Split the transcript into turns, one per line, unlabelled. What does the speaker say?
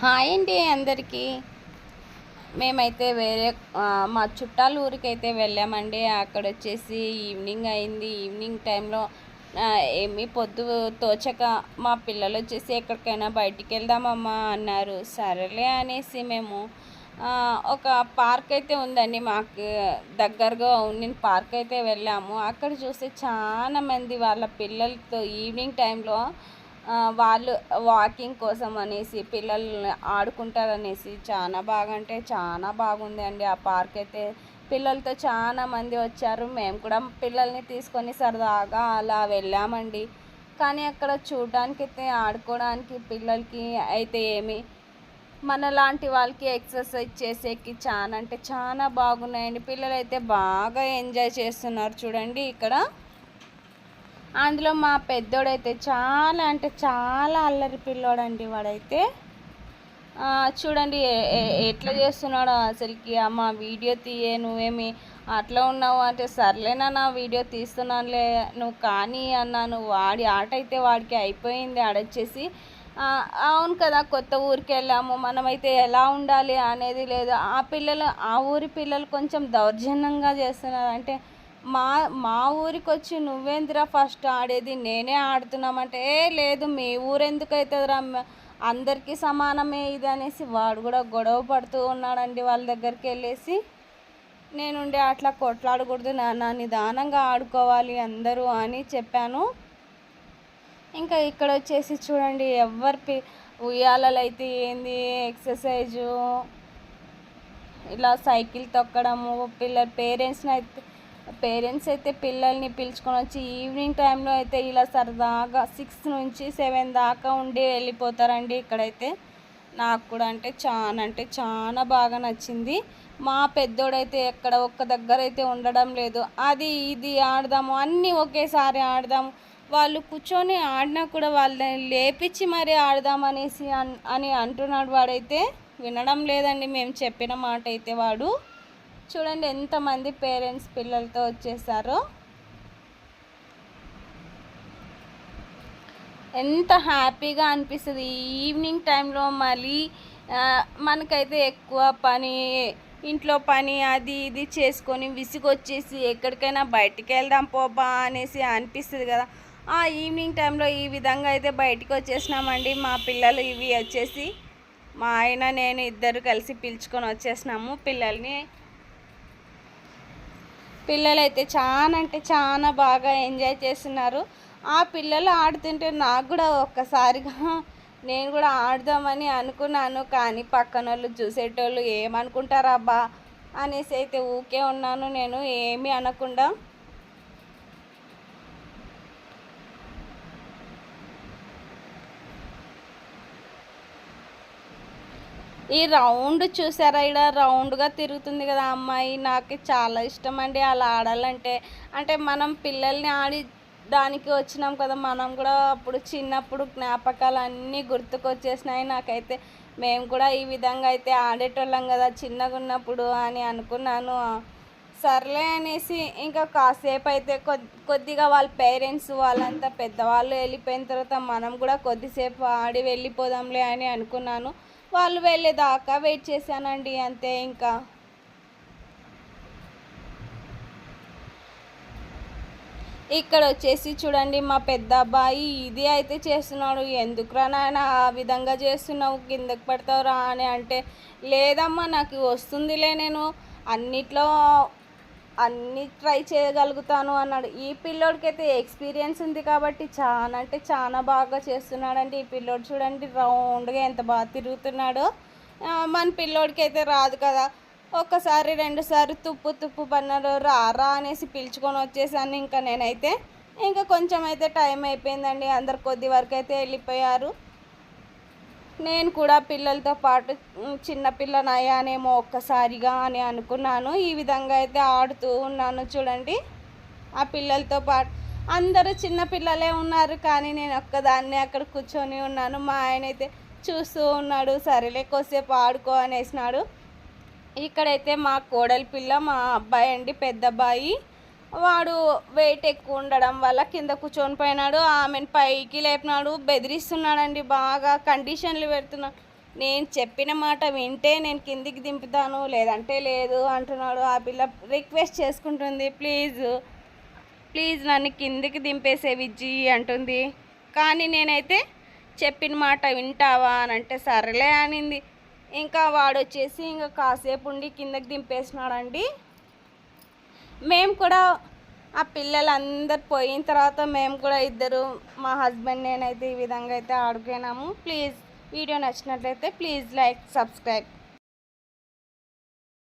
Hi అండి అందరికీ. మేమైతే వేరే మా చుట్టాల ఊరికైతే వెళ్ళామండి. అక్కడ వచ్చేసి ఈవినింగ్ అయింది. ఈవినింగ్ టైంలో ఏమీ పొద్దు తోచక మా పిల్లలు వచ్చేసి ఎక్కడికైనా బయటికి వెళ్దామమ్మా అన్నారు. సరేలే అనేసి మేము ఒక పార్క్ అయితే ఉందండి మాకు దగ్గరగా ఉన్న పార్క్ అయితే వెళ్ళాము. అక్కడ చూస్తే చాలా మంది వాళ్ళ పిల్లలతో ఈవినింగ్ టైంలో వాళ్ళు వాకింగ్ కోసం అనేసి పిల్లల్ని ఆడుకుంటారనేసి చాలా బాగా అంటే చాలా బాగుంది అండి. ఆ పార్క్ అయితే పిల్లలతో చాలా మంది వచ్చారు. మేము కూడా పిల్లల్ని తీసుకొని సరదాగా అలా వెళ్ళామండి. కానీ అక్కడ చూడడానికైతే ఆడుకోవడానికి పిల్లలకి అయితే ఏమి మనలాంటి వాళ్ళకి ఎక్సర్సైజ్ చేసేకి చాలా అంటే చాలా బాగున్నాయండి. పిల్లలైతే బాగా ఎంజాయ్ చేస్తున్నారు చూడండి ఇక్కడ. అందులో మా పెద్దోడైతే చాలా అంటే చాలా అల్లరి పిల్లోడండి వాడైతే. చూడండి ఎట్లా చేస్తున్నాడో అసలుకి. అమ్మ వీడియో తీయే, నువ్వేమి అట్లా ఉన్నావు అంటే సర్లేనా నా వీడియో తీస్తున్నానులే నువ్వు కానీ అన్నాను. వాడి ఆట అయితే వాడికి అయిపోయింది. ఆడొచ్చేసి అవును కదా, కొత్త ఊరికి వెళ్ళాము, మనమైతే ఎలా ఉండాలి అనేది లేదు. ఆ పిల్లలు ఆ ఊరి పిల్లలు కొంచెం దౌర్జన్యంగా చేస్తున్నారు. అంటే మా మా ఊరికి వచ్చి నువ్వేందిరా ఫస్ట్ ఆడేది, నేనే ఆడుతున్నామంటే లేదు మీ ఊరెందుకు అవుతుందిరా, అందరికీ సమానమే ఇది అనేసి వాడు కూడా గొడవ పడుతూ ఉన్నాడండి. వాళ్ళ దగ్గరికి వెళ్ళేసి నేనుండి అట్లా కొట్లాడకూడదు నాన్న, నిదానంగా ఆడుకోవాలి అందరూ అని చెప్పాను. ఇంకా ఇక్కడ వచ్చేసి చూడండి ఎవరి ఉయ్యాలలు అయితే ఏంది ఎక్సర్సైజు, ఇలా సైకిల్ తొక్కడము, పేరెంట్స్ అయితే పిల్లల్ని పిలుచుకొని వచ్చి ఈవినింగ్ టైంలో అయితే ఇలా సరదాగా 6 నుంచి 7 దాకా ఉండి వెళ్ళిపోతారండి. ఇక్కడైతే నాకు కూడా అంటే చాలా బాగా నచ్చింది. మా పెద్దోడైతే ఎక్కడ ఒక్క దగ్గర అయితే ఉండడం లేదు. అది ఇది ఆడదాము, అన్నీ ఒకేసారి ఆడదాము, వాళ్ళు కూర్చొని ఆడినా కూడా వాళ్ళని లేపించి మరీ ఆడదామనేసి అని అంటున్నాడు. వాడైతే వినడం లేదండి మేము చెప్పిన మాట అయితే. వాడు చూడండి ఎంతమంది పేరెంట్స్ పిల్లలతో వచ్చేసారో, ఎంత హ్యాపీగా అనిపిస్తుంది ఈవినింగ్ టైంలో. మళ్ళీ మనకైతే ఎక్కువ పని, ఇంట్లో పని అది ఇది చేసుకొని విసిగొచ్చేసి ఎక్కడికైనా బయటికి వెళ్దాం పోబా అనేసి అనిపిస్తుంది కదా. ఆ ఈవినింగ్ టైంలో ఈ విధంగా అయితే బయటికి వచ్చేసినామండి. మా పిల్లలు ఇవి వచ్చేసి మా ఆయన నేను ఇద్దరు కలిసి పిలుచుకొని వచ్చేసినాము పిల్లల్ని. పిల్లలైతే చాలా అంటే చాలా బాగా ఎంజాయ్ చేస్తున్నారు. ఆ పిల్లలు ఆడుతుంటే నాకు కూడా ఒక్కసారిగా నేను కూడా ఆడదామని అనుకున్నాను. కానీ పక్కన వాళ్ళు చూసేటోళ్ళు ఏమనుకుంటారా అబ్బా అనేసి అయితే ఊకే ఉన్నాను నేను, ఏమీ అనకుండా. ఈ రౌండ్ చూసారా, ఇక్కడ రౌండ్గా తిరుగుతుంది కదా అమ్మాయి, నాకు చాలా ఇష్టం అండి అలా ఆడాలంటే. అంటే మనం పిల్లల్ని ఆడి దానికి వచ్చినాం కదా, మనం కూడా అప్పుడు చిన్నప్పుడు జ్ఞాపకాలు అన్నీ గుర్తుకొచ్చేసినాయి నాకైతే. మేము కూడా ఈ విధంగా అయితే ఆడేటోళ్ళం కదా చిన్నగా ఉన్నప్పుడు అని అనుకున్నాను. సర్లే అనేసి ఇంకా కాసేపు అయితే కొద్దిగా వాళ్ళ పేరెంట్స్ వాళ్ళంతా పెద్దవాళ్ళు వెళ్ళిపోయిన తర్వాత మనం కూడా కొద్దిసేపు ఆడి వెళ్ళిపోదాంలే అని అనుకున్నాను. వాళ్ళు వెళ్ళేదాకా వెయిట్ చేశానండి అంతే. ఇంకా ఇక్కడ వచ్చేసి చూడండి మా పెద్ద అబ్బాయి ఇది అయితే చేస్తున్నాడు. ఎందుకురా నాయన ఆ విధంగా చేస్తున్నావు, కిందకి పడతావురా అని అంటే, లేదమ్మా నాకు వస్తుందిలే, నేను అన్నిట్లో అన్నీ ట్రై చేయగలుగుతాను అన్నాడు. ఈ పిల్లోడికైతే ఎక్స్పీరియన్స్ ఉంది కాబట్టి చాలా అంటే చాలా బాగా చేస్తున్నాడండి. ఈ పిల్లోడు చూడండి రౌండ్గా ఎంత బాగా తిరుగుతున్నాడో. మన పిల్లోడికి అయితే రాదు కదా. ఒక్కసారి 2 సార్లు తుప్పు పన్నారు, రా అనేసి పిలుచుకొని వచ్చేసాను. ఇంకా నేనైతే ఇంకా కొంచెం అయితే టైం అయిపోయిందండి. అందరు కొద్ది వరకు అయితే వెళ్ళిపోయారు. నేను కూడా పిల్లలతో పాటు చిన్నపిల్లనయ్యానేమో ఒక్కసారిగా అని అనుకున్నాను. ఈ విధంగా అయితే ఆడుతూ ఉన్నాను చూడండి. ఆ పిల్లలతో పాటు అందరూ చిన్నపిల్లలే ఉన్నారు, కానీ నేను ఒక్కదాన్నే అక్కడ కూర్చొని ఉన్నాను. మా ఆయన అయితే చూస్తూ ఉన్నాడు. సరేలే కొద్దిసేపు ఆడుకో అనేసినాడు. ఇక్కడైతే మా కోడలి పిల్ల మా అబ్బాయి అండి, పెద్ద అబ్బాయి, వాడు వెయిట్ ఎక్కువ ఉండడం వల్ల కింద కూర్చొని పోయినాడు. ఆమెను పైకి లేపినాడు, బెదిరిస్తున్నాడండి, బాగా కండిషన్లు పెడుతున్నాడు. నేను చెప్పిన మాట వింటే నేను కిందికి దింపుతాను, లేదంటే లేదు అంటున్నాడు. ఆ పిల్ల రిక్వెస్ట్ చేసుకుంటుంది, ప్లీజ్ ప్లీజ్ నన్ను కిందికి దింపేసే విజ్జి అంటుంది. కానీ నేనైతే చెప్పిన మాట వింటావా అని అంటే సరేలే అనింది. ఇంకా వాడు వచ్చేసి ఇంకా కాసేపు ఉండి కిందకి దింపేసినాడండి. మేము కూడా ఆ పిల్లలందరు పోయిన తర్వాత మేము కూడా ఇద్దరు, మా హస్బెండ్ నేనైతే ఈ విధంగా అయితే ఆడుకున్నాము. ప్లీజ్ వీడియో నచ్చినట్లయితే ప్లీజ్ లైక్, సబ్స్క్రైబ్.